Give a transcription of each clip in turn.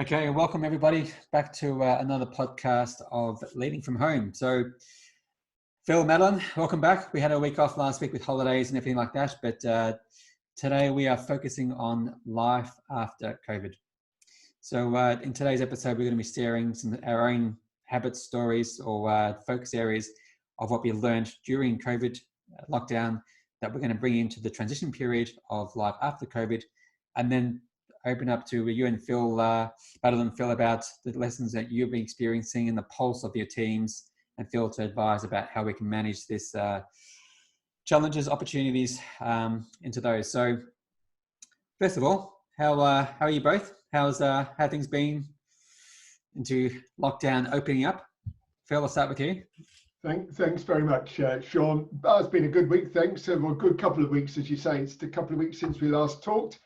Okay, welcome everybody back to another podcast of Leading from Home. So, Phil, Madeleine, welcome back. We had a week off last week with holidays and everything like that, but today we are focusing on life after COVID. So, in today's episode, we're going to be sharing some our own habits, stories, or focus areas of what we learned during COVID lockdown that we're going to bring into the transition period of life after COVID, and then open up to you and Phil, Madeleine, Phil, about the lessons that you've been experiencing and the pulse of your teams, and Phil to advise about how we can manage this challenges, opportunities into those. So, first of all, how are you both? How things been into lockdown opening up? Phil, I'll start with you. Thanks very much, Shaun. It's been a good week, thanks. Well, a good couple of weeks, as you say. It's a couple of weeks since we last talked.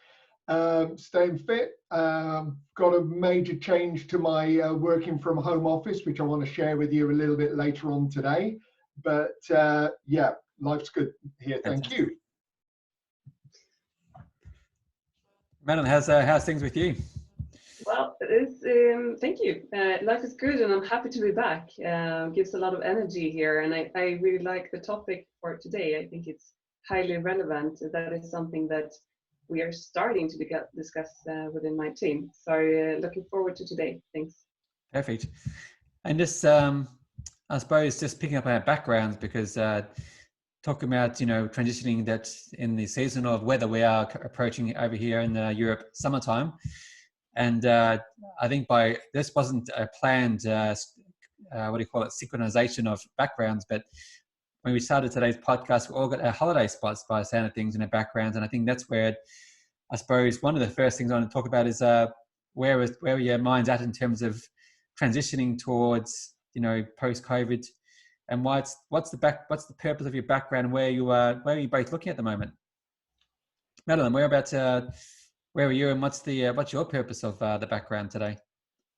Staying fit. Got a major change to my working from home office, which I want to share with you a little bit later on today. But yeah, life's good here. Thank you. Madeleine, how's things with you? Well, it is, thank you. Life is good and I'm happy to be back. Gives a lot of energy here, and I really like the topic for today. I think it's highly relevant. That is something that we are starting to discuss within my team. So looking forward to today. Thanks. Perfect. And just, I suppose, just picking up our backgrounds, because talking about, transitioning that in the season of weather we are approaching over here in Europe, summertime. And I think this wasn't a planned, synchronization of backgrounds, but when we started today's podcast, we all got our holiday spots by the sound of things in our backgrounds. And I think that's where, I suppose, one of the first things I want to talk about is where your mind's at in terms of transitioning towards, post-COVID, and what's the purpose of your background, and where are you both looking at the moment? Madeleine, where are you, and what's your purpose of the background today?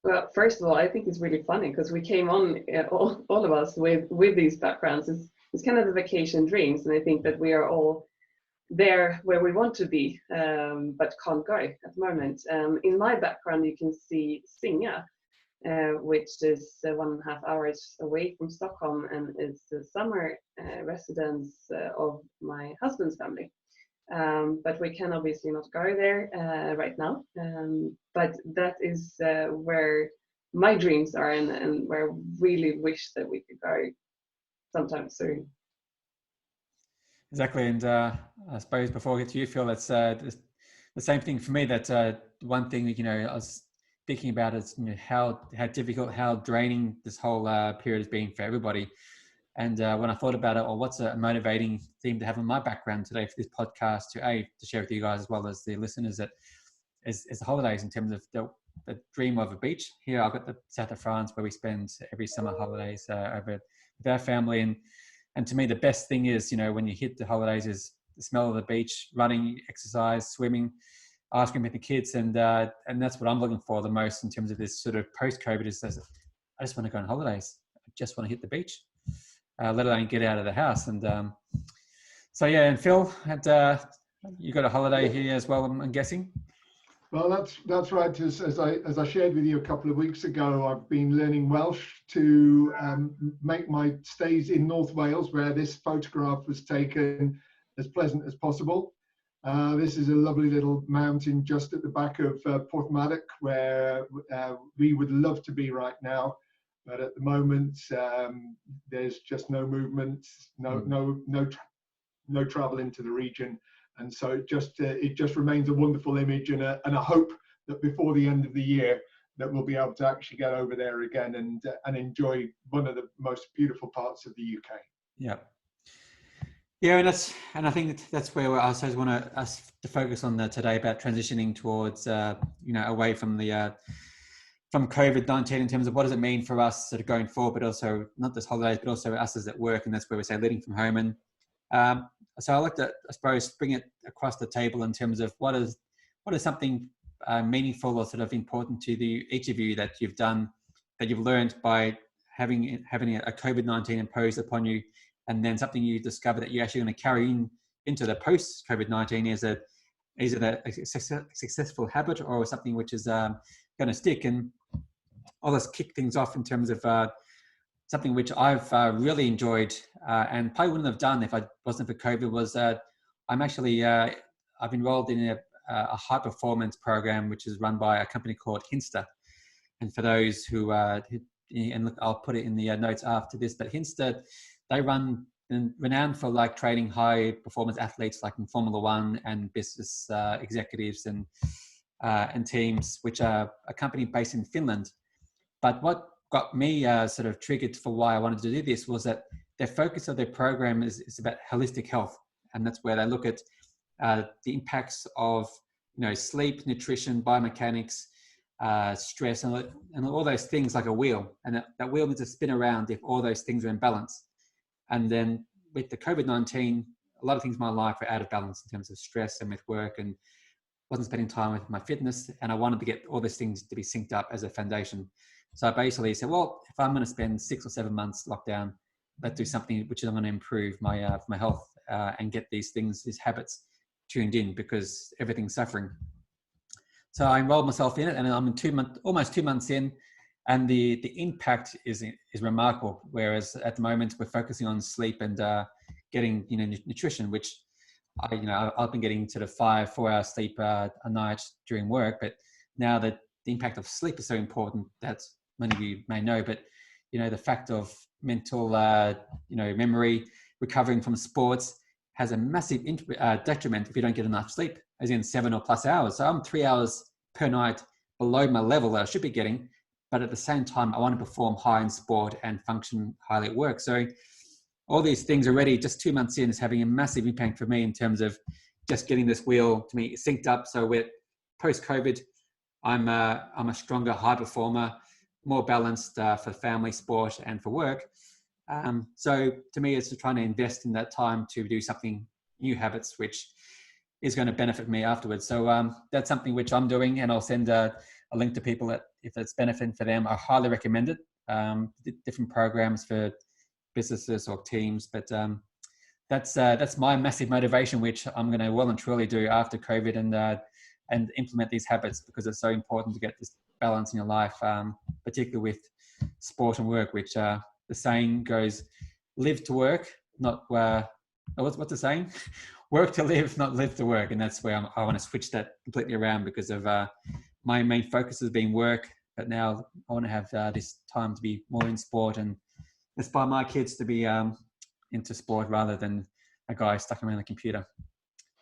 Well, first of all, I think it's really funny because we came on, all of us, with these backgrounds. It's kind of the vacation dreams, and I think that we are all there where we want to be, but can't go at the moment. In my background, you can see Singa, which is 1.5 hours away from Stockholm, and is the summer residence of my husband's family. But we can obviously not go there right now. But that is where my dreams are, and where I really wish that we could go sometime soon. Exactly. And I suppose before I get to you, Phil, that's the same thing for me. That one thing that, I was speaking about is how difficult, how draining this whole period has been for everybody. And when I thought about it, what's a motivating theme to have in my background today for this podcast to share with you guys as well as the listeners, that is the holidays, in terms of the dream of a beach. Here I've got the south of France, where we spend every summer holidays over with our family. And to me, the best thing is, when you hit the holidays, is the smell of the beach, running, exercise, swimming, ice cream with the kids. And that's what I'm looking for the most in terms of this sort of post-COVID, is I just want to go on holidays. I just want to hit the beach. Let alone get out of the house. And so yeah, and Phil, you got a holiday here as well, I'm guessing. Well, that's right. As I shared with you a couple of weeks ago, I've been learning Welsh to make my stays in North Wales, where this photograph was taken, as pleasant as possible. This is a lovely little mountain just at the back of Porthmadog, where we would love to be right now. But at the moment, there's just no movement, no travel into the region, and so it just remains a wonderful image and a hope that before the end of the year that we'll be able to actually get over there again and enjoy one of the most beautiful parts of the UK. Yeah, and I think that's where I suppose want us to focus on today, about transitioning towards away from the from COVID-19, in terms of what does it mean for us sort of going forward, but also not just holidays, but also us as at work. And that's where we say leading from home. And so I like to, I suppose, bring it across the table in terms of what is something meaningful or sort of important to each of you that you've done, that you've learned by having a COVID-19 imposed upon you, and then something you discover that you're actually going to carry into the post-COVID-19 is it a successful habit, or something which is going to stick. And I'll just kick things off in terms of something which I've really enjoyed and probably wouldn't have done if I wasn't for COVID was I'm actually, I've enrolled in a high performance program, which is run by a company called Hinster. And for those who and look, I'll put it in the notes after this, but Hinster, they run and renowned for like training high performance athletes like in Formula One and business executives and teams, which are a company based in Finland. But what got me sort of triggered for why I wanted to do this was that their focus of their program is about holistic health. And that's where they look at the impacts of, sleep, nutrition, biomechanics, stress, and all those things like a wheel. And that wheel needs to spin around if all those things are in balance. And then with the COVID-19, a lot of things in my life are out of balance in terms of stress and with work, and wasn't spending time with my fitness. And I wanted to get all those things to be synced up as a foundation. So I basically said, well, if I'm going to spend 6 or 7 months lockdown, let's do something which is going to improve my my health and get these habits tuned in, because everything's suffering. So I enrolled myself in it, and I'm almost 2 months in, and the impact is remarkable. Whereas at the moment we're focusing on sleep and getting nutrition, which I've been getting sort of 4 hours sleep a night during work, but now that the impact of sleep is so important, that many of you may know, but the fact of mental memory, recovering from sports has a massive detriment if you don't get enough sleep, as in 7 or plus hours. So I'm 3 hours per night below my level that I should be getting, but at the same time I want to perform high in sport and function highly at work. So all these things already, just 2 months in, is having a massive impact for me in terms of just getting this wheel to me synced up. So with post-COVID, I'm a stronger high performer, more balanced for family, sport, and for work. So to me, it's just trying to invest in that time to do something, new habits, which is going to benefit me afterwards. So that's something which I'm doing, and I'll send a link to people that, if it's benefiting for them, I highly recommend it. Different programs for businesses or teams, but that's my massive motivation, which I'm going to well and truly do after COVID and implement these habits, because it's so important to get this balance in your life, particularly with sport and work, which the saying goes, live to work, not what's the saying? Work to live, not live to work. And that's where I want to switch that completely around, because of my main focus has been work, but now I want to have this time to be more in sport and inspire my kids to be into sport rather than a guy stuck around the computer.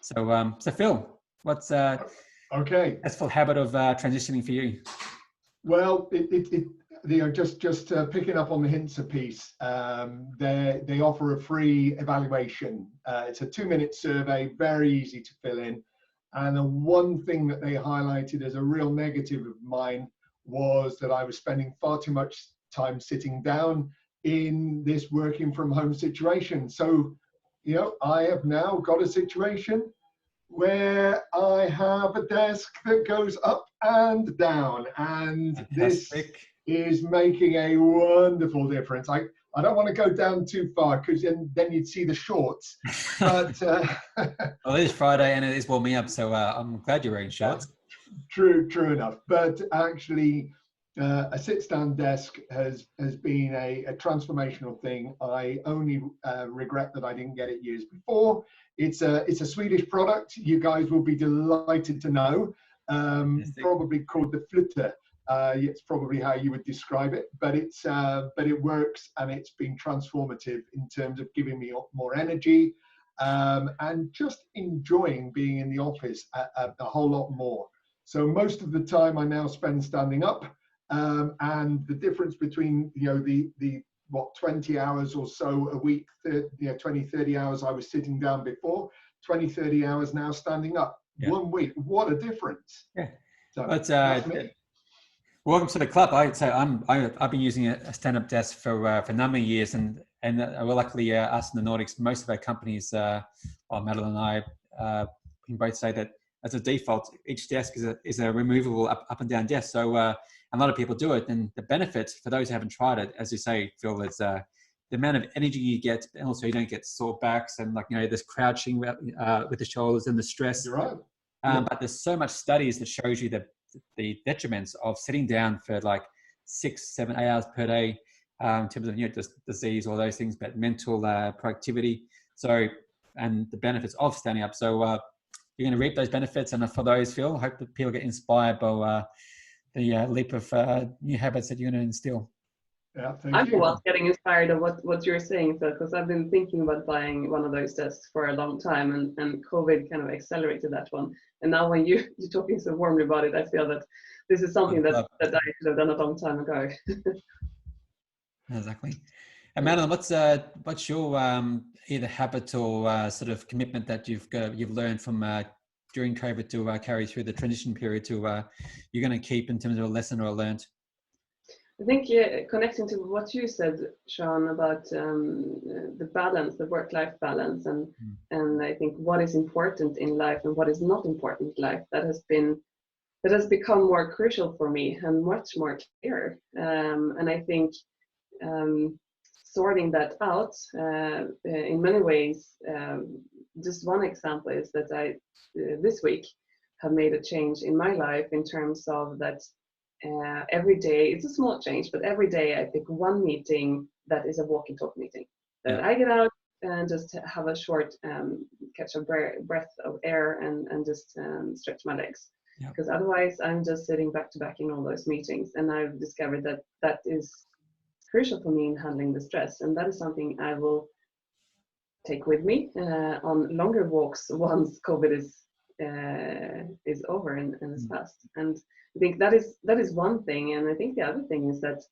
So Phil, what's okay, that's full habit of transitioning for you? Well, just picking up on the Hinser piece, they offer a free evaluation. It's a 2-minute survey, very easy to fill in. And the one thing that they highlighted as a real negative of mine was that I was spending far too much time sitting down in this working from home situation. So, I have now got a situation where I have a desk that goes up and down, and Fantastic. This is making a wonderful difference. I don't want to go down too far, because then you'd see the shorts. But well, it is Friday and it is warming up, so I'm glad you're wearing shorts. True enough. But actually, a sit-stand desk has been a transformational thing. I only regret that I didn't get it years before. It's a Swedish product. You guys will be delighted to know. Probably called the Flutter. It's probably how you would describe it. But it works, and it's been transformative in terms of giving me more energy and just enjoying being in the office a whole lot more. So most of the time I now spend standing up. And the difference between the 20 hours or so a week, 20-30 hours I was sitting down before, 20-30 hours now standing up. Yeah. 1 week, what a difference. Yeah. So but welcome to the club. I've been using a stand-up desk for a number of years, and luckily us in the Nordics, most of our companies, Madeleine and I can both say that as a default, each desk is a removable up and down desk. So a lot of people do it, and the benefit for those who haven't tried it, as you say, Phil, is the amount of energy you get, and also you don't get sore backs and this crouching with the shoulders and the stress. You're right. But there's so much studies that shows you the the detriments of sitting down for like 6, 7, 8 hours per day, in terms of, just disease, all those things, but mental productivity. So, and the benefits of standing up. So you're going to reap those benefits. And for those, Phil, I hope that people get inspired by the leap of new habits that you're going to instill. Yeah, I'm the one getting inspired of what you're saying, Phil, because I've been thinking about buying one of those desks for a long time, and COVID kind of accelerated that one. And now when you're talking so warmly about it, I feel that this is something that I should have done a long time ago. Exactly. And Madeleine, what's your either habit or sort of commitment that you've learned from during COVID to carry through the transition period to you're going to keep in terms of a lesson or a learned? I think connecting to what you said, Shaun, about the balance, the work-life balance, and I think what is important in life and what is not important in life, that has become more crucial for me and much more clear. And I think sorting that out in many ways. Just one example is that I this week have made a change in my life in terms of that. Every day, it's a small change, but every day I pick one meeting that is a walk and talk meeting. That I get out and just have a short catch a breath of air and just stretch my legs. Because otherwise I'm just sitting back to back in all those meetings. And I've discovered that is crucial for me in handling the stress. And that is something I will take with me on longer walks once COVID is over and is past. And I think that is one thing. And I think the other thing is that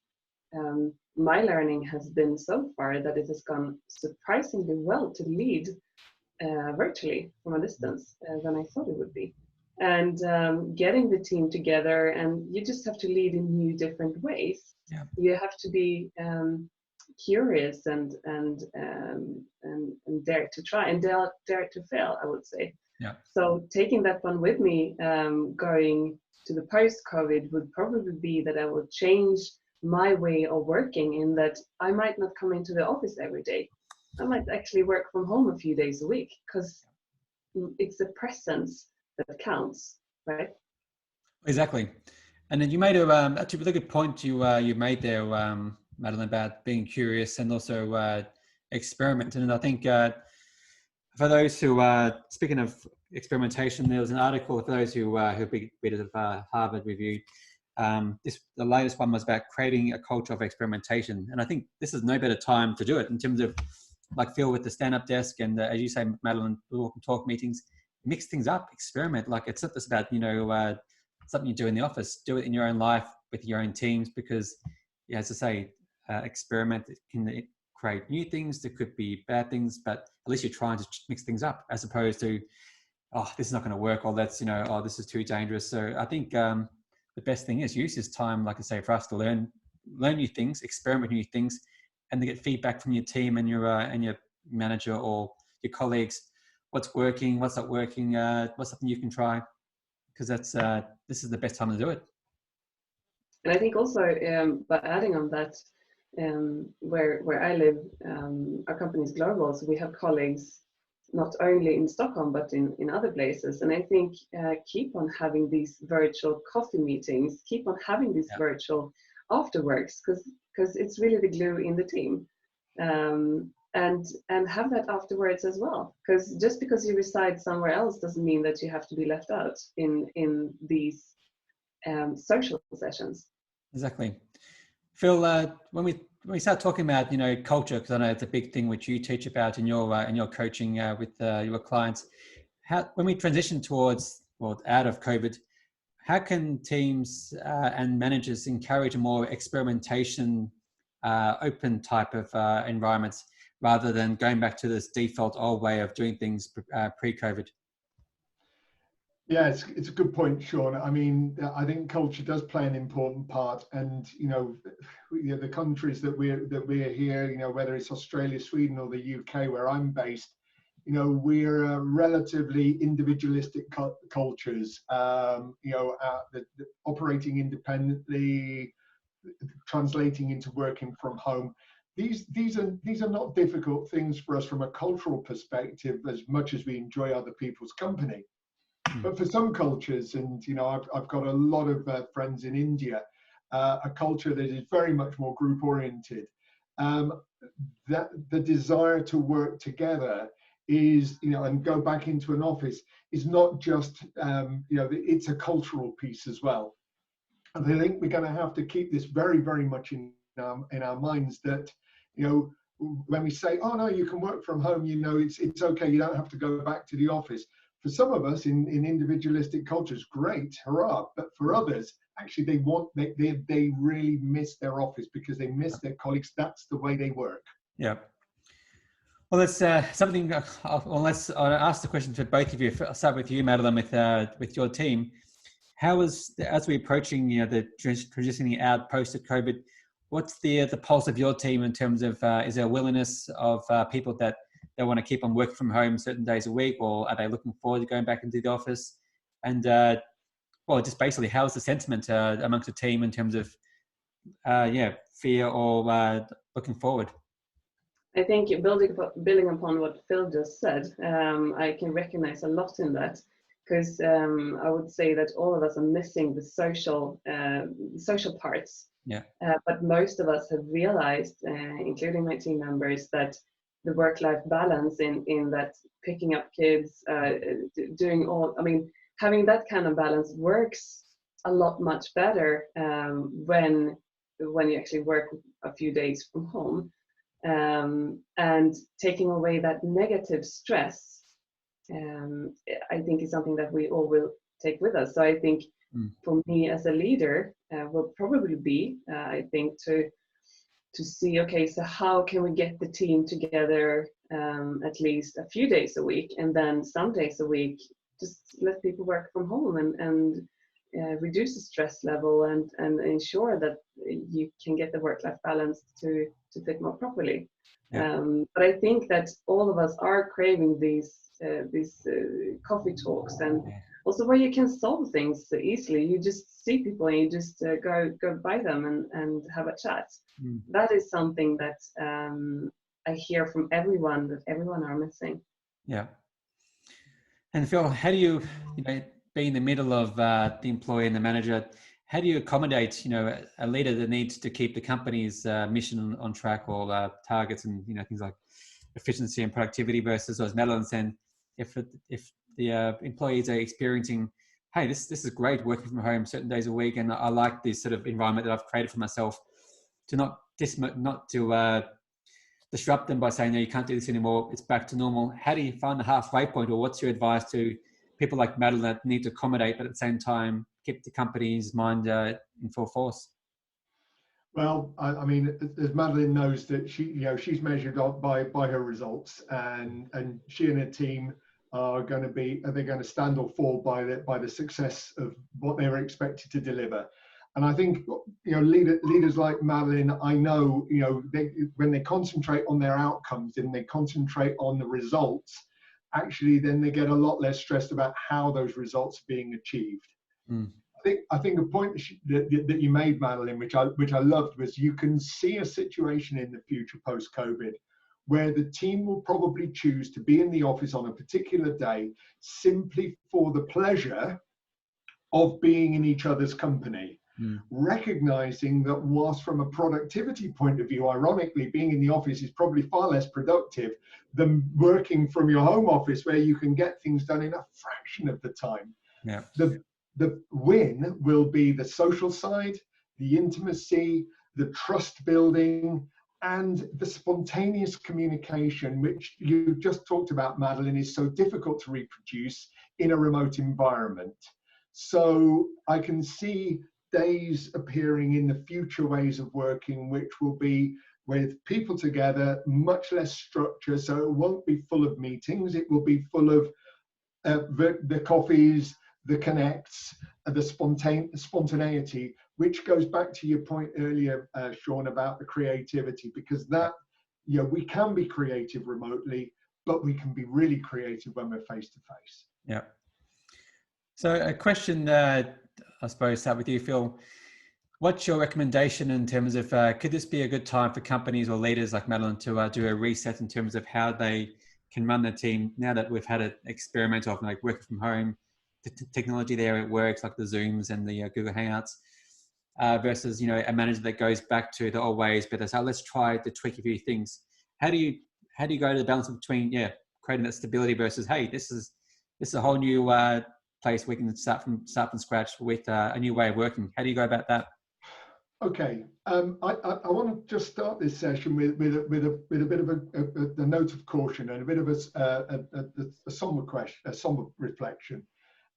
my learning has been so far that it has gone surprisingly well to lead virtually from a distance than I thought it would be. And getting the team together, and you just have to lead in new different ways. You have to be curious and dare to try and dare to fail, I would say. So taking that one with me, going to the post-COVID would probably be that I will change my way of working, in that I might not come into the office every day. I might actually work from home a few days a week, because it's the presence that counts, right? Exactly. And then you made actually a really good point you made there, Madeleine, about being curious and also experimenting. And I think for those who speaking of experimentation, there was an article for those who read it of Harvard Review. The latest one was about creating a culture of experimentation, and I think this is no better time to do it in terms of, like Phil with the stand-up desk, and as you say, Madeleine, walk and talk meetings. Mix things up, experiment. Like, it's not just about something you do in the office. Do it in your own life with your own teams, because as I say, experiment. It can create new things. There could be bad things, but at least you're trying to mix things up, as opposed to, oh, this is not going to work, or that's, oh, this is too dangerous. So I think the best thing is use this time, like I say, for us to learn new things, experiment with new things, and to get feedback from your team and your manager or your colleagues. What's working, what's not working, what's something you can try, because this is the best time to do it. And I think also, by adding on that, where I live, our company is global, so we have colleagues not only in Stockholm but in other places. And I think keep on having these virtual coffee meetings, keep on having these virtual afterworks, because it's really the glue in the team. And have that afterwards as well, because just because you reside somewhere else doesn't mean that you have to be left out in these social sessions. Exactly. Phil, when we start talking about culture, because I know it's a big thing which you teach about in your coaching with your clients, when we transition towards out of COVID, how can teams and managers encourage a more experimentation, open type of environments, rather than going back to this default old way of doing things pre-COVID? Yeah, it's a good point, Shaun. I mean, I think culture does play an important part, and the countries that we're here, whether it's Australia, Sweden, or the UK, where I'm based, we're relatively individualistic cultures. Operating independently, translating into working from home. These are not difficult things for us from a cultural perspective, as much as we enjoy other people's company. But for some cultures, and I've got a lot of friends in India, a culture that is very much more group oriented. That the desire to work together is, and go back into an office is not just, it's a cultural piece as well. And I think we're going to have to keep this very, very much in our minds that, when we say, oh no, you can work from home, it's okay, you don't have to go back to the office. For some of us in individualistic cultures, great, hurrah. But for others, actually, they really miss their office because they miss their colleagues. That's the way they work. Yeah. Well, that's something. Unless I'll ask the question to both of you. I'll start with you, Madeleine, with your team. How is, as we're approaching, the transitioning out post-COVID, what's the pulse of your team in terms of is there a willingness of people that they want to keep on working from home certain days a week, or are they looking forward to going back into the office? And just basically, how's the sentiment amongst the team in terms of fear or looking forward? I think building upon what Phil just said, I can recognize a lot in that, because I would say that all of us are missing the social parts. Yeah. But most of us have realized, including my team members, that the work-life balance in that picking up kids, having that kind of balance works a lot much better when you actually work a few days from home, and taking away that negative stress, I think is something that we all will take with us. So I think for me as a leader will probably be, I think, to see, okay, so how can we get the team together at least a few days a week, and then some days a week just let people work from home and reduce the stress level and ensure that you can get the work-life balance to fit more properly. Yeah. But I think that all of us are craving these coffee talks, and also where you can solve things so easily. You just see people and you just go by them and have a chat. That is something that I hear from everyone that everyone are missing. Yeah. And Phil, how do you, be in the middle of the employee and the manager, how do you accommodate, a leader that needs to keep the company's mission on track, or targets and, things like efficiency and productivity versus, as Madeleine said, if the employees are experiencing, hey, this is great working from home certain days a week, and I like this sort of environment that I've created for myself, to not to disrupt them by saying, no, you can't do this anymore, it's back to normal. How do you find the halfway point, or what's your advice to people like Madeleine that need to accommodate, but at the same time keep the company's mind in full force? Well, I mean, as Madeleine knows, that she's measured by her results, and she and her team are going to stand or fall by the success of what they were expected to deliver. And I think, leaders like Madeleine, I know, when they concentrate on their outcomes and they concentrate on the results, actually, then they get a lot less stressed about how those results are being achieved. I think a point that you made, Madeleine, which I loved, was you can see a situation in the future post-COVID where the team will probably choose to be in the office on a particular day simply for the pleasure of being in each other's company. Recognizing that whilst from a productivity point of view, ironically, being in the office is probably far less productive than working from your home office, where you can get things done in a fraction of the time. Yeah. The win will be the social side, the intimacy, the trust building, and the spontaneous communication, which you just talked about, Madeleine, is so difficult to reproduce in a remote environment. So I can see days appearing in the future ways of working, which will be with people together, much less structure. So it won't be full of meetings. It will be full of the coffees, the connects, the spontaneity, which goes back to your point earlier, Shaun, about the creativity, because that, we can be creative remotely, but we can be really creative when we're face to face. Yeah. So a question, I suppose, start with you, Phil. What's your recommendation in terms of, could this be a good time for companies or leaders like Madeleine to do a reset in terms of how they can run their team now that we've had an experiment of working from home, technology there, it works, like the Zooms and the Google Hangouts, versus, you know, a manager that goes back to the old ways, but it's, let's try to tweak a few things. How do you go to the balance between, creating that stability versus, hey, this is a whole new place we can start from scratch with a new way of working? How do you go about that? Okay, I want to just start this session with a bit of a note of caution and a bit of a somber reflection.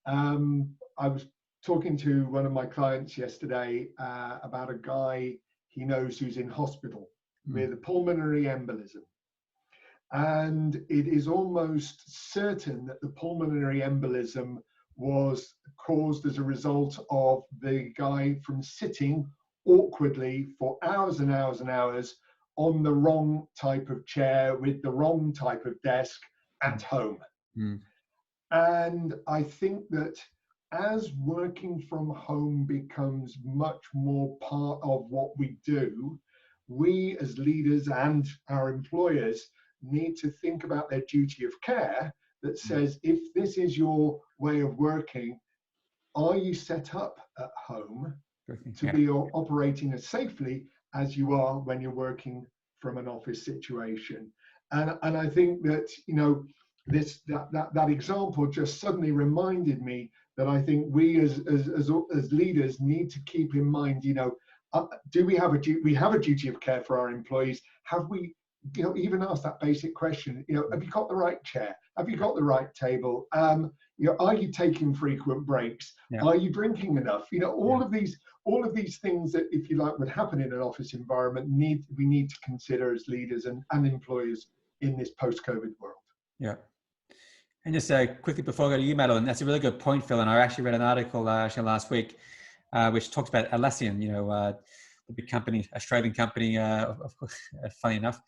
I was talking to one of my clients yesterday about a guy he knows who's in hospital with a pulmonary embolism, and it is almost certain that the pulmonary embolism was caused as a result of the guy from sitting awkwardly for hours and hours and hours on the wrong type of chair with the wrong type of desk at home. And I think that as working from home becomes much more part of what we do, we as leaders and our employers need to think about their duty of care that says, if this is your way of working, are you set up at home to be operating as safely as you are when you're working from an office situation? And I think that, you know, that example just suddenly reminded me that I think we as leaders need to keep in mind, you know, do we have a duty of care for our employees? Have we, you know, even ask that basic question, you know, have you got the right chair? Have you got the right table? You know, are you taking frequent breaks? Are you drinking enough? You know, all of these things that, if you like, would happen in an office environment, we need to consider as leaders and employers in this post-COVID world. Yeah. And just quickly before I go to you, Madeleine, that's a really good point, Phil. And I actually read an article last week which talks about Atlassian, you know, the big company, Australian company, of course, funny enough,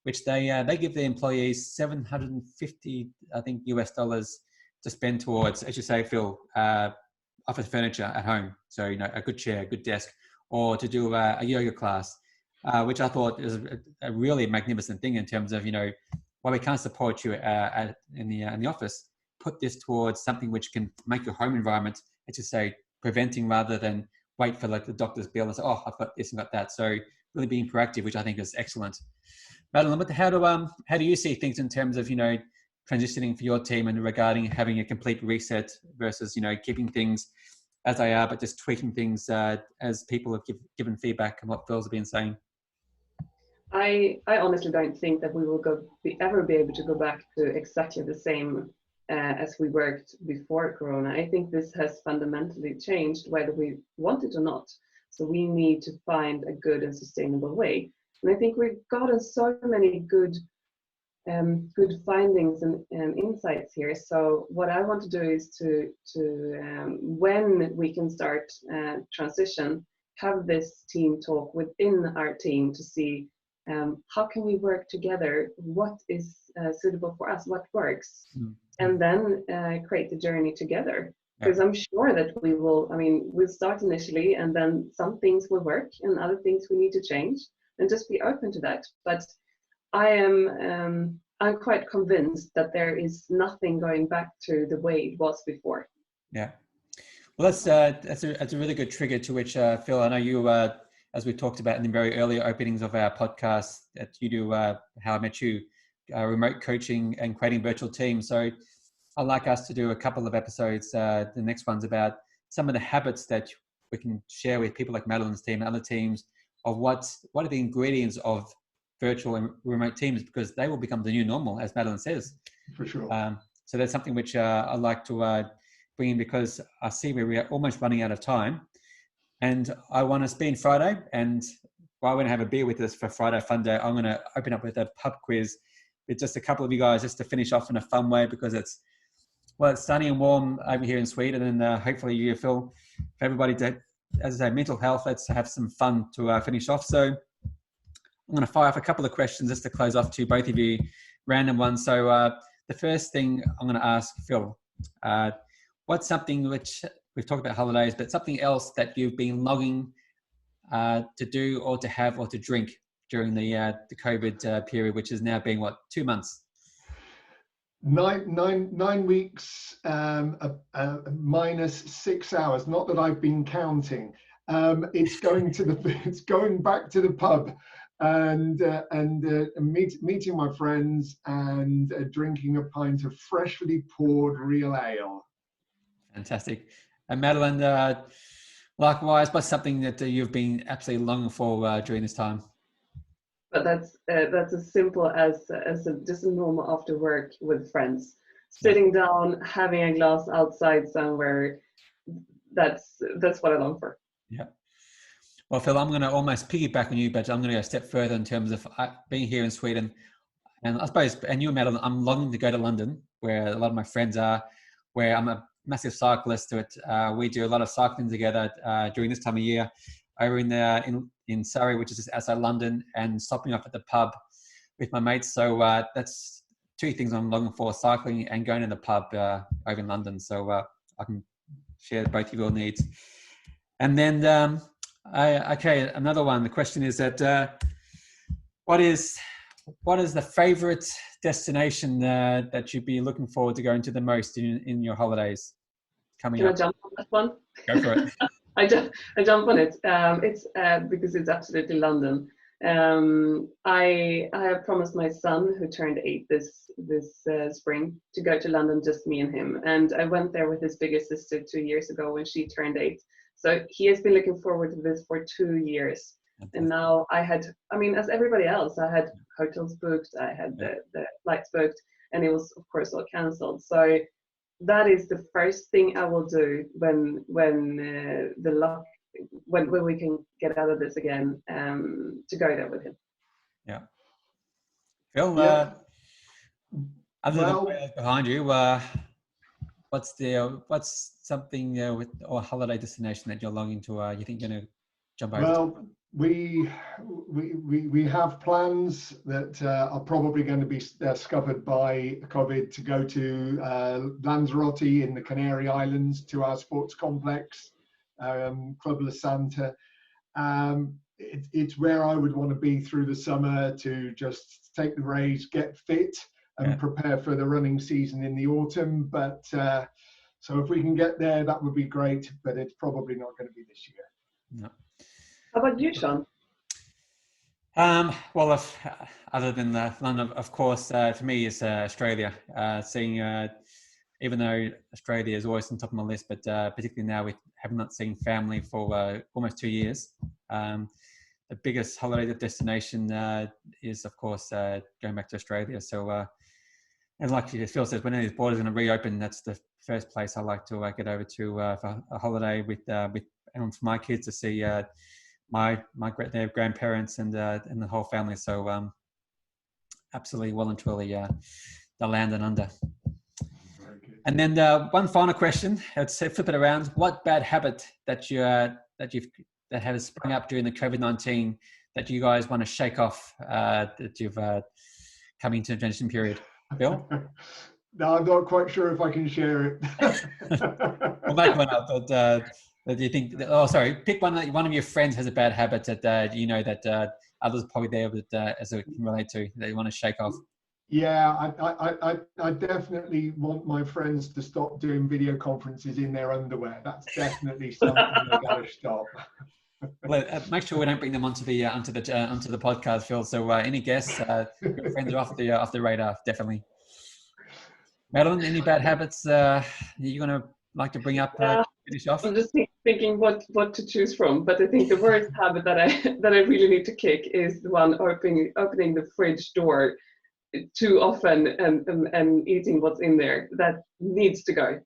which they give their employees $750, I think, US dollars to spend towards, as you say, Phil, office furniture at home. So, you know, a good chair, a good desk, or to do a yoga class, which I thought is a really magnificent thing in terms of, you know, while we can't support you in the office, put this towards something which can make your home environment, as you say, preventing rather than wait for like the doctor's bill and say, oh, I've got this and got that. So really being proactive, which I think is excellent. Madeleine, but how do you see things in terms of, you know, transitioning for your team and regarding having a complete reset versus, you know, keeping things as they are, but just tweaking things as people have given feedback and what Phil's been saying? I honestly don't think that we will ever be able to go back to exactly the same as we worked before Corona. I think this has fundamentally changed whether we want it or not. So we need to find a good and sustainable way. And I think we've gotten so many good findings and insights here. So what I want to do is to when we can start transition, have this team talk within our team to see how can we work together, what is suitable for us, what works, and then create the journey together. Because I'm sure that we'll start initially, and then some things will work and other things we need to change, and just be open to that. But I'm quite convinced that there is nothing going back to the way it was before. Yeah. Well, that's a really good trigger to which, Phil, I know you, as we talked about in the very early openings of our podcast, that you do How I Met You, remote coaching and creating virtual teams. So I'd like us to do a couple of episodes, the next one's about some of the habits that we can share with people like Madeleine's team and other teams of what are the ingredients of virtual and remote teams, because they will become the new normal, as Madeleine says. For sure. So that's something which I'd like to bring in, because I see we are almost running out of time. And I want to spend Friday, and while we're going to have a beer with us for Friday Fun Day, I'm going to open up with a pub quiz with just a couple of you guys, just to finish off in a fun way, because it's sunny and warm over here in Sweden, and hopefully you, Phil, for everybody to, as I say, mental health, let's have some fun to finish off. So I'm going to fire off a couple of questions just to close off to both of you, random ones. So the first thing I'm going to ask Phil, what's something which we've talked about holidays, but something else that you've been longing to do or to have or to drink during the COVID period, which is now being 2 months? 9 weeks minus 6 hours. Not that I've been counting. It's going back to the pub and meeting my friends and drinking a pint of freshly poured real ale. Fantastic. And Madeleine, likewise, what's something that you've been absolutely longing for during this time? But that's as simple as just a normal after work with friends, sitting down, having a glass outside somewhere. That's what I long for. Yeah. Well, Phil, I'm going to almost piggyback on you, but I'm going to go a step further in terms of being here in Sweden. And I suppose, and you, Madeleine, I'm longing to go to London, where a lot of my friends are, where I'm a massive cyclist. We do a lot of cycling together during this time of year, over in Surrey, which is just outside London, and stopping off at the pub with my mates. So that's two things I'm longing for: cycling and going to the pub over in London. So I can share both of your needs. And then, okay, another one. The question is that what is the favorite destination that you'd be looking forward to going to the most in your holidays coming up? Can I jump on that one? Go for it. I jump on it. It's because it's absolutely London. I have promised my son, who turned 8 this spring, to go to London, just me and him. And I went there with his bigger sister 2 years ago when she turned 8. So he has been looking forward to this for 2 years. And now as everybody else, I had hotels booked, I had the flights booked, and it was of course all cancelled. So that is the first thing I will do when we can get out of this again, to go there with him. Yeah. Phil, other than behind you, what's something or holiday destination that you're longing to? You think you're going to jump over? Well, we have plans that are probably going to be scuppered by COVID to go to Lanzarote in the Canary Islands, to our sports complex, Club La Santa. It's where I would want to be through the summer to just take the race, get fit, and prepare for the running season in the autumn. But so if we can get there, that would be great. But it's probably not going to be this year. No. How about you, Shaun? Well, other than London, of course, for me, it's Australia. Seeing, even though Australia is always on top of my list, but particularly now we have not seen family for almost 2 years. The biggest holiday destination is, of course, going back to Australia. So, and like Phil says, when these borders are going to reopen, that's the first place I like to get over to for a holiday with and for my kids to see their grandparents and the whole family. So absolutely well and truly the land and under. Very good. And then one final question. Let's flip it around. What bad habit that has sprung up during the COVID-19 that you guys want to shake off that you've coming to a transition period? Bill? No, I'm not quite sure if I can share it. We'll make one up. But do you think? Oh, sorry. Pick one of your friends has a bad habit that you know that others probably there that as it can relate to that you want to shake off. Yeah, I definitely want my friends to stop doing video conferences in their underwear. That's definitely something I gotta stop. Well, make sure we don't bring them onto the podcast, Phil. So any guests, your friends are off the radar, definitely. Madeleine, any bad habits you're gonna like to bring up? Finish off? I'm just thinking what to choose from, but I think the worst habit that I really need to kick is the one opening the fridge door too often and eating what's in there. That needs to go.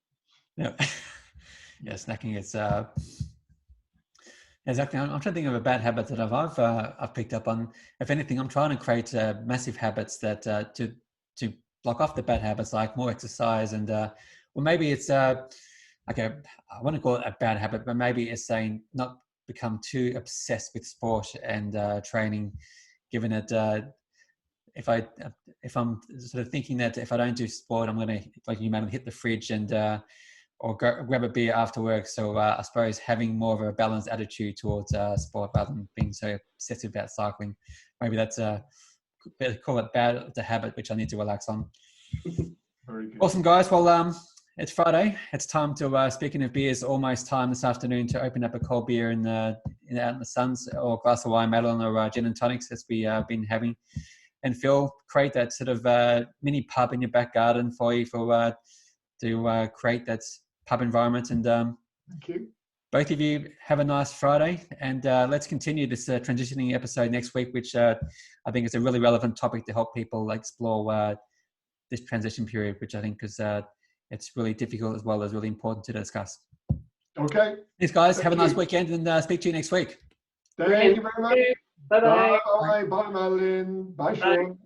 Yeah, yeah, snacking is exactly. I'm trying to think of a bad habit that I've picked up on. If anything, I'm trying to create massive habits that to block off the bad habits, like more exercise and well, maybe it's okay, I want to call it a bad habit, but maybe it's saying not become too obsessed with sport and training, given that if I'm sort of thinking that if I don't do sport, I'm going to, like you mentioned, hit the fridge and or grab a beer after work. So I suppose having more of a balanced attitude towards sport rather than being so obsessive about cycling. Maybe that's call it bad, the habit which I need to relax on. Very good. Awesome, guys. Well, it's Friday. It's time to, speaking of beers, almost time this afternoon to open up a cold beer out in the suns, or a glass of wine, Madeleine, or gin and tonics, as we have been having. And Phil, create that sort of mini pub in your back garden for you to create that pub environment. And Thank you. both of you have a nice Friday, and let's continue this transitioning episode next week, which I think is a really relevant topic to help people explore this transition period, which I think is it's really difficult as well as really important to discuss. Okay. Thanks, guys. Have a nice weekend, and speak to you next week. Thank you very much. Bye-bye. Bye, Madeleine. Bye, Shaun.